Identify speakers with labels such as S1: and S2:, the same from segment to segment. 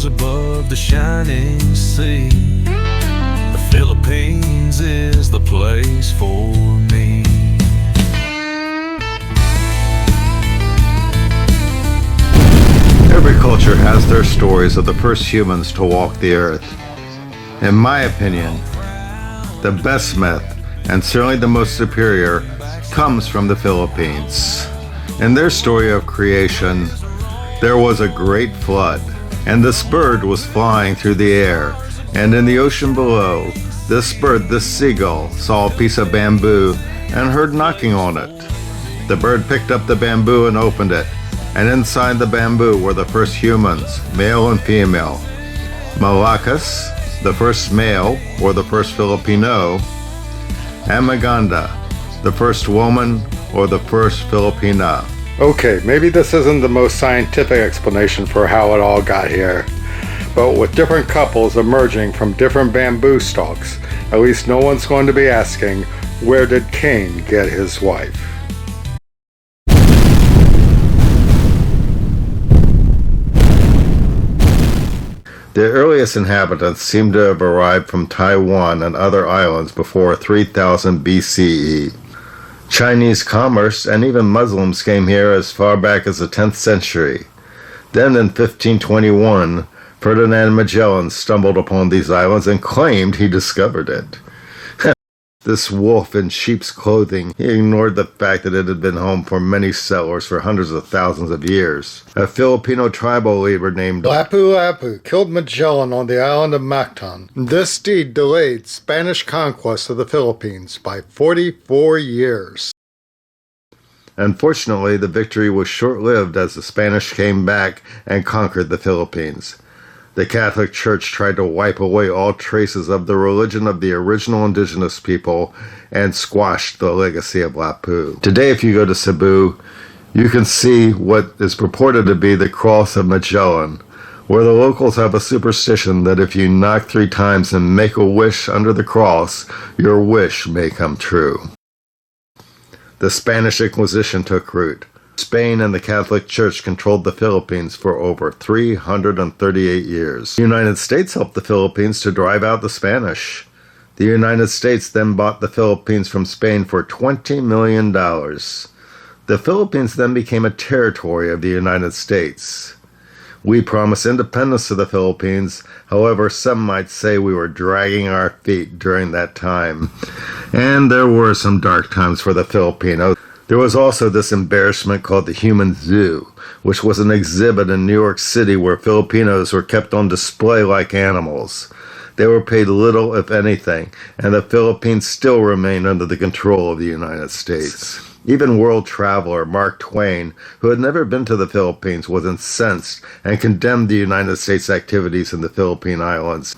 S1: stars above the shining sea. The Philippines is the place for me.
S2: Every culture has their stories of the first humans to walk the earth. In my opinion, the best myth, and certainly the most superior, comes from the Philippines. In their story of creation, there was a great flood, and this bird was flying through the air, and in the ocean below, this bird, this seagull, saw a piece of bamboo and heard knocking on it. The bird picked up the bamboo and opened it, and inside the bamboo were the first humans, male and female. Malakas, the first male, or the first Filipino, and Maganda, the first woman, or the first Filipina.
S3: Okay, maybe this isn't the most scientific explanation for how it all got here, but with different couples emerging from different bamboo stalks, at least no one's going to be asking, where did Cain get his wife?
S2: The earliest inhabitants seem to have arrived from Taiwan and other islands before 3000 BCE. Chinese commerce and even Muslims came here as far back as the 10th century. Then in 1521, Ferdinand Magellan stumbled upon these islands and claimed he discovered it. This wolf in sheep's clothing, he ignored the fact that it had been home for many settlers for hundreds of thousands of years. A Filipino tribal leader named
S3: Lapu killed Magellan on the island of Mactan. This deed delayed Spanish conquest of the Philippines by 44 years.
S2: Unfortunately, the victory was short-lived as the Spanish came back and conquered the Philippines. The Catholic Church tried to wipe away all traces of the religion of the original indigenous people and squashed the legacy of Lapu. Today, if you go to Cebu, you can see what is purported to be the Cross of Magellan, where the locals have a superstition that if you knock 3 times and make a wish under the cross, your wish may come true. The Spanish Inquisition took root. Spain and the Catholic Church controlled the Philippines for over 338 years. The United States helped the Philippines to drive out the Spanish. The United States then bought the Philippines from Spain for $20 million. The Philippines then became a territory of the United States. We promised independence to the Philippines, however, some might say we were dragging our feet during that time. And there were some dark times for the Filipinos. There was also this embarrassment called the Human Zoo, which was an exhibit in New York City where Filipinos were kept on display like animals. They were paid little, if anything, and the Philippines still remained under the control of the United States. Even world traveler Mark Twain, who had never been to the Philippines, was incensed and condemned the United States' activities in the Philippine Islands.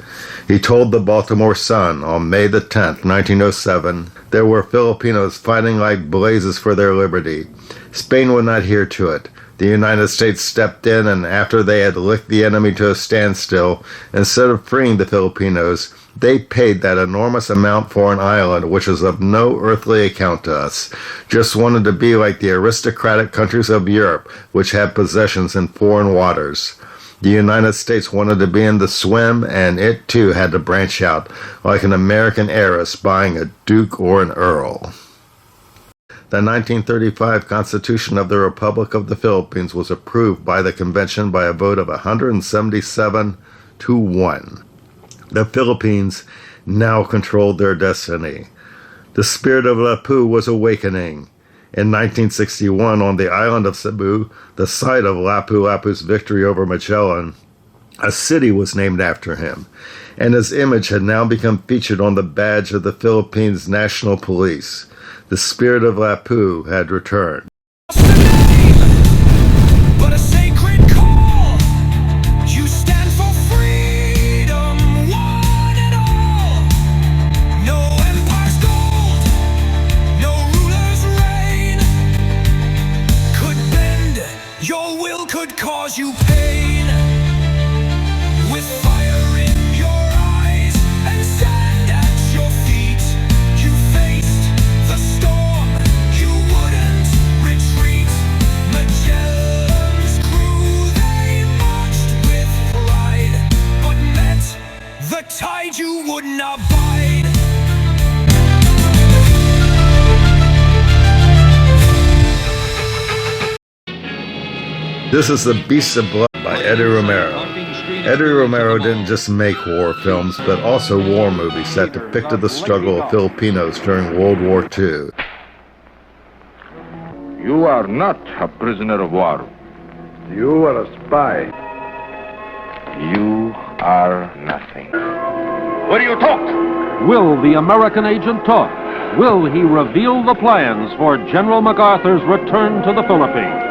S2: He told the Baltimore Sun on May the 10th, 1907, there were Filipinos fighting like blazes for their liberty. Spain would not hear to it. The United States stepped in, and after they had licked the enemy to a standstill, instead of freeing the Filipinos, they paid that enormous amount for an island which is of no earthly account to us. Just wanted to be like the aristocratic countries of Europe, which had possessions in foreign waters. The United States wanted to be in the swim, and it too had to branch out, like an American heiress buying a duke or an earl. The 1935 Constitution of the Republic of the Philippines was approved by the convention by a vote of 177 to 1. The Philippines now controlled their destiny. The spirit of Lapu was awakening. In 1961, on the island of Cebu, the site of Lapu-Lapu's victory over Magellan, a city was named after him, and his image had now become featured on the badge of the Philippines National Police. The spirit of Lapu had returned.
S1: Cause you pain with fire in your eyes and sand at your feet. You faced the storm, you wouldn't the tide you wouldn't abide.
S2: This is The Beast of Blood by Eddie Romero. Eddie Romero didn't just make war films, but also war movies that depicted the struggle of Filipinos during World War II.
S4: You are not a prisoner of war.
S3: You are a spy.
S4: You are nothing. What do you talk?
S5: Will the American agent talk? Will he reveal the plans for General MacArthur's return to the Philippines?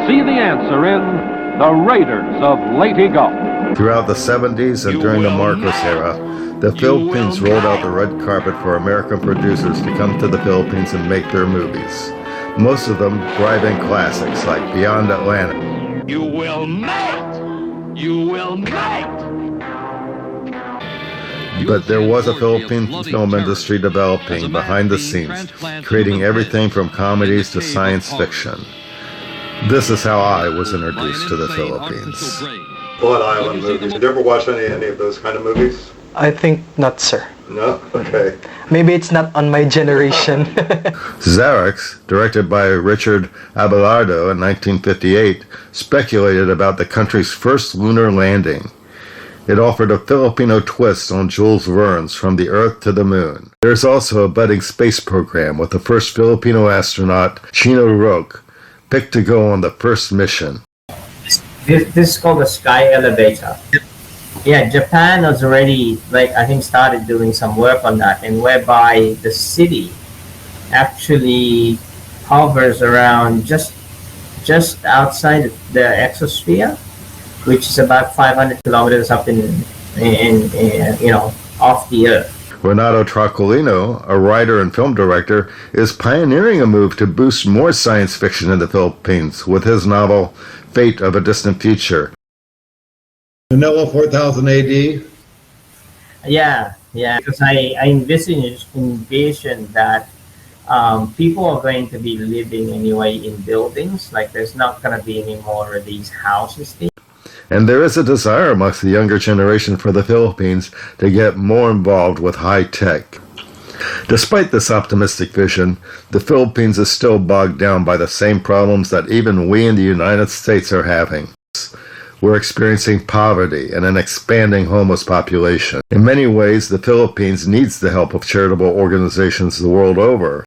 S5: See the answer in The Raiders of Leyte Gulf.
S2: Throughout the 70s and during the Marcos era, the Philippines rolled out the red carpet for American producers to come to the Philippines and make their movies. Most of them drive-in classics like Beyond Atlantic.
S1: You will mate! You will mate!
S2: But there was a Philippine film industry developing behind the scenes, creating everything from comedies to science fiction. This is how I was introduced to the Philippines.
S3: Blood Island movies. Did you ever watch any of those kind of movies?
S6: I think not, sir.
S3: No? Okay.
S6: Maybe it's not on my generation.
S2: Xerox, directed by Richard Abelardo in 1958, speculated about the country's first lunar landing. It offered a Filipino twist on Jules Verne's From the Earth to the Moon. There's also a budding space program with the first Filipino astronaut, Chino Roque, picked to go on the first mission.
S7: This is called the Sky Elevator. Yeah, Japan has already, I think, started doing some work on that, and whereby the city actually hovers around just outside the exosphere, which is about 500 kilometers up in off the Earth.
S2: Renato Tracolino, a writer and film director, is pioneering a move to boost more science fiction in the Philippines with his novel Fate of a Distant Future. Manila 4000 AD?
S7: Yeah, because I envision that people are going to be living anyway in buildings. Like, there's not going to be any more of these houses.
S2: And there is a desire amongst the younger generation for the Philippines to get more involved with high tech. Despite this optimistic vision, the Philippines is still bogged down by the same problems that even we in the United States are having. We're experiencing poverty and an expanding homeless population. In many ways, the Philippines needs the help of charitable organizations the world over.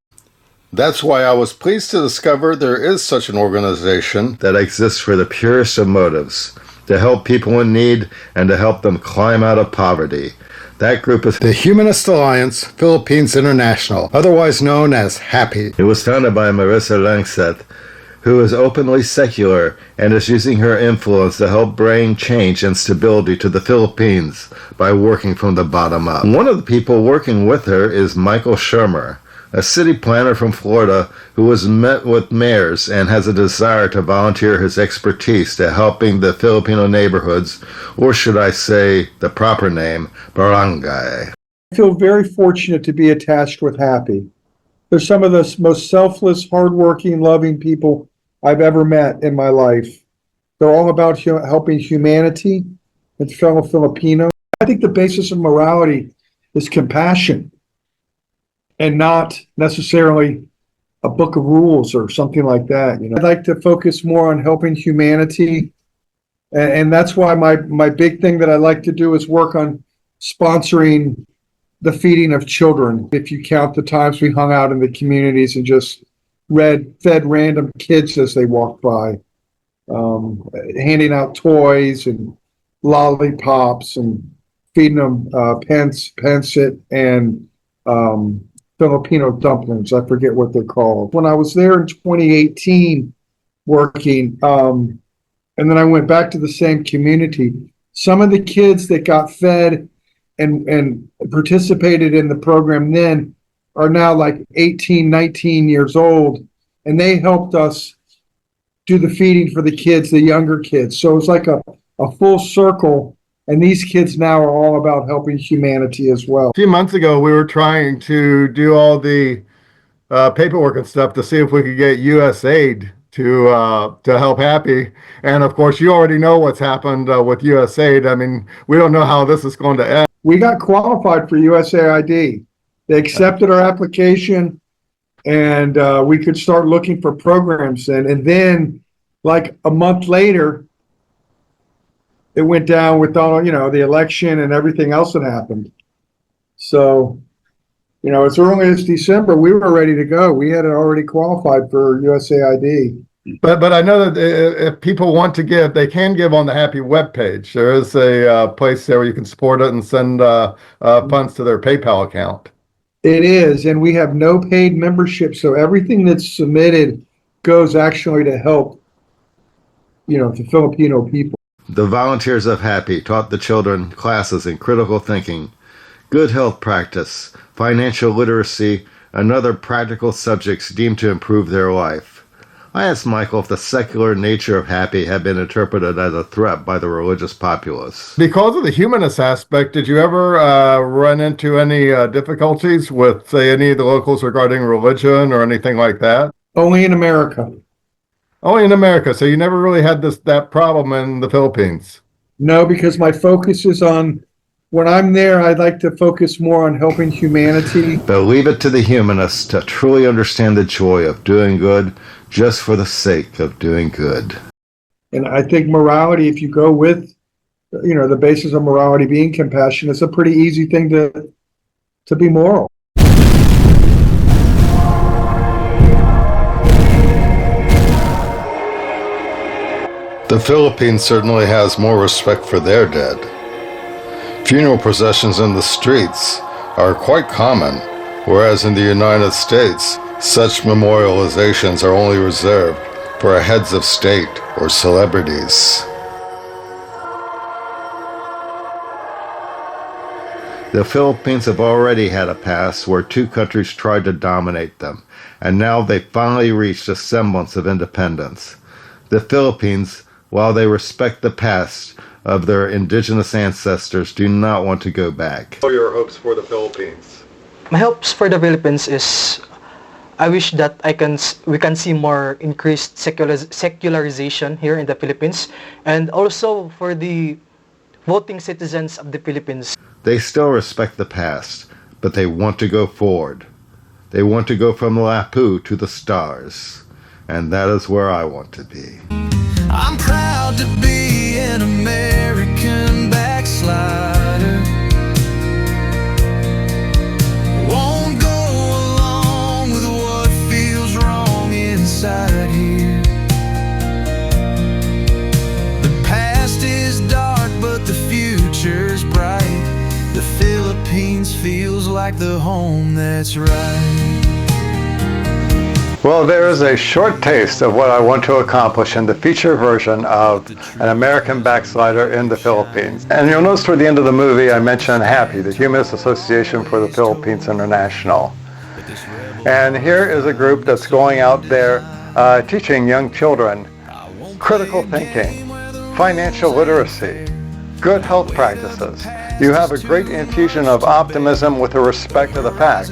S2: That's why I was pleased to discover there is such an organization that exists for the purest of motives, to help people in need and to help them climb out of poverty. That group is the Humanist Alliance Philippines International, otherwise known as HAPI. It was founded by Marissa Langset, who is openly secular and is using her influence to help bring change and stability to the Philippines by working from the bottom up. One of the people working with her is Michael Shermer, a city planner from Florida who has met with mayors and has a desire to volunteer his expertise to helping the Filipino neighborhoods, or should I say the proper name, barangay.
S8: I feel very fortunate to be attached with HAPI. They're some of the most selfless, hardworking, loving people I've ever met in my life. They're all about helping humanity and fellow Filipinos. I think the basis of morality is compassion, and not necessarily a book of rules or something like that. I'd like to focus more on helping humanity, and that's why my big thing that I like to do is work on sponsoring the feeding of children. If you count the times we hung out in the communities and just fed random kids as they walked by, handing out toys and lollipops and feeding them pancit and Filipino dumplings. I forget what they're called. When I was there in 2018 working, and then I went back to the same community, some of the kids that got fed and participated in the program then are now like 18, 19 years old, and they helped us do the feeding for the kids, the younger kids. So it's like a full circle. And these kids now are all about helping humanity as well. A few months ago, we were trying to do all the paperwork and stuff to see if we could get U.S. aid to help HAPI. And of course, you already know what's happened with U.S. aid. I mean, we don't know how this is going to end. we got qualified for USAID. They accepted our application, and we could start looking for programs. And then, like a month later, it went down with all, the election and everything else that happened. So, as early as December, we were ready to go. We had already qualified for USAID.
S3: But I know that if people want to give, they can give on the HAPI webpage. There is a place there where you can support it and send funds to their PayPal account.
S8: It is, and we have no paid membership, so everything that's submitted goes actually to help, the Filipino people.
S2: The volunteers of HAPI taught the children classes in critical thinking, good health practice, financial literacy, and other practical subjects deemed to improve their life. I asked Michael if the secular nature of HAPI had been interpreted as a threat by the religious populace. Because of the humanist aspect, did you ever run into any difficulties with, say, any of the locals regarding religion or anything like that?
S8: Only in America.
S3: Only in America, so you never really had that problem in the Philippines?
S8: No, because my focus is on, when I'm there, I'd like to focus more on helping humanity.
S2: But leave it to the humanists to truly understand the joy of doing good just for the sake of doing good.
S8: And I think morality, if you go with, the basis of morality being compassion, it's a pretty easy thing to be moral.
S2: The Philippines certainly has more respect for their dead. Funeral processions in the streets are quite common, whereas in the United States, such memorializations are only reserved for heads of state or celebrities. The Philippines have already had a past where two countries tried to dominate them, and now they finally reached a semblance of independence. The Philippines, while they respect the past of their indigenous ancestors, do not want to go back. What are your hopes for the Philippines?
S6: My hopes for the Philippines is I wish that we can see more increased secularization here in the Philippines, and also for the voting citizens of the Philippines.
S2: They still respect the past, but they want to go forward. They want to go from Lapu to the stars, and that is where I want to be.
S1: I'm proud to be an American backslider. Won't go along with what feels wrong inside here. The past is dark, but the future's bright. The Philippines feels like the home that's right.
S3: Well, there is a short taste of what I want to accomplish in the feature version of An American Backslider in the Philippines. And you'll notice toward the end of the movie I mentioned HAPI, the Humanist Association for the Philippines International. And here is a group that's going out there teaching young children critical thinking, financial literacy, good health practices. You have a great infusion of optimism with a respect to the facts.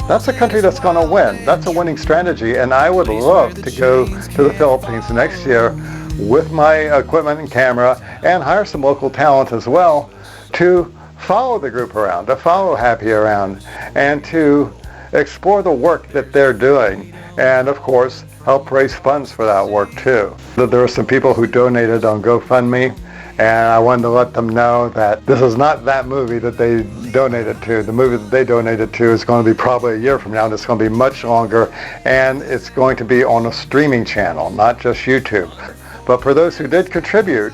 S3: That's a country that's going to win. That's a winning strategy, and I would love to go to the Philippines next year with my equipment and camera and hire some local talent as well to follow the group around, to follow HAPI around, and to explore the work that they're doing, and of course help raise funds for that work too. There are some people who donated on GoFundMe, and I wanted to let them know that this is not that movie that they donated to. The movie that they donated to is going to be probably a year from now, and it's going to be much longer, and it's going to be on a streaming channel, not just YouTube. But for those who did contribute,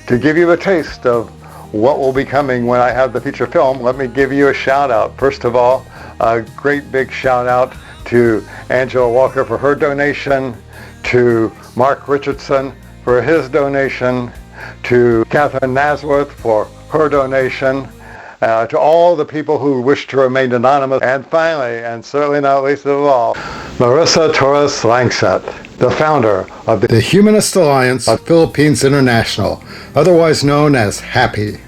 S3: to give you a taste of what will be coming when I have the feature film, let me give you a shout out. First of all, a great big shout out to Angela Walker for her donation, to Mark Richardson for his donation, to Catherine Nasworth for her donation, to all the people who wish to remain anonymous, and finally, and certainly not least of all, Marissa Torres Langseth, the founder of the Humanist Alliance of Philippines International, otherwise known as HAPI.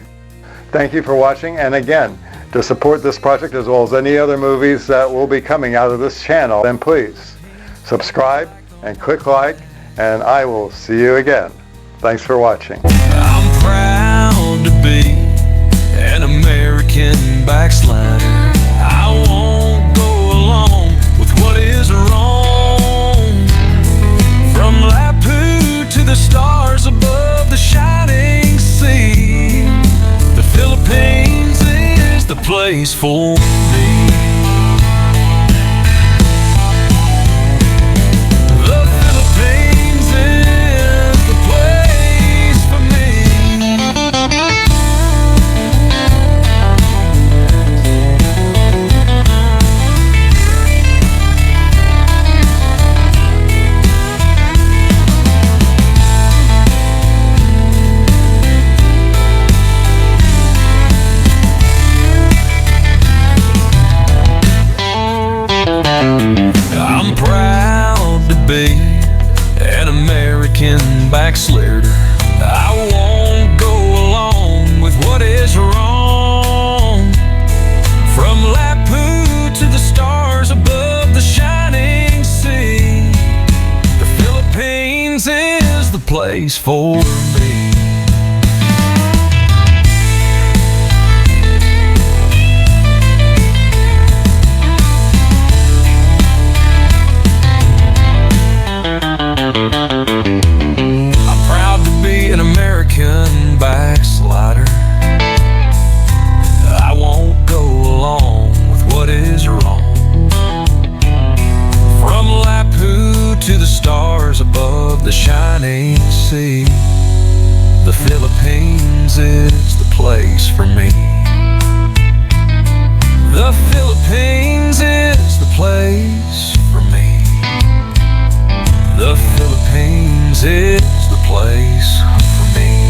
S3: Thank you for watching, and again, to support this project as well as any other movies that will be coming out of this channel, then please subscribe and click like, and I will see you again. Thanks for watching.
S1: I'm proud to be an American American backslider. I won't go along with what is wrong. From Lapu to the stars above the shining sea, the Philippines is the place for me. I'm proud to be an American backslider. I won't go along with what is wrong. From Lapu to the stars above the shining sea, the Philippines is the place for me. I'm proud to be an American backslider. I won't go along with what is wrong. From Lapu to the stars above the shining sea, the Philippines is the place for me. The Philippines is the place for me. The Philippines is the place for me.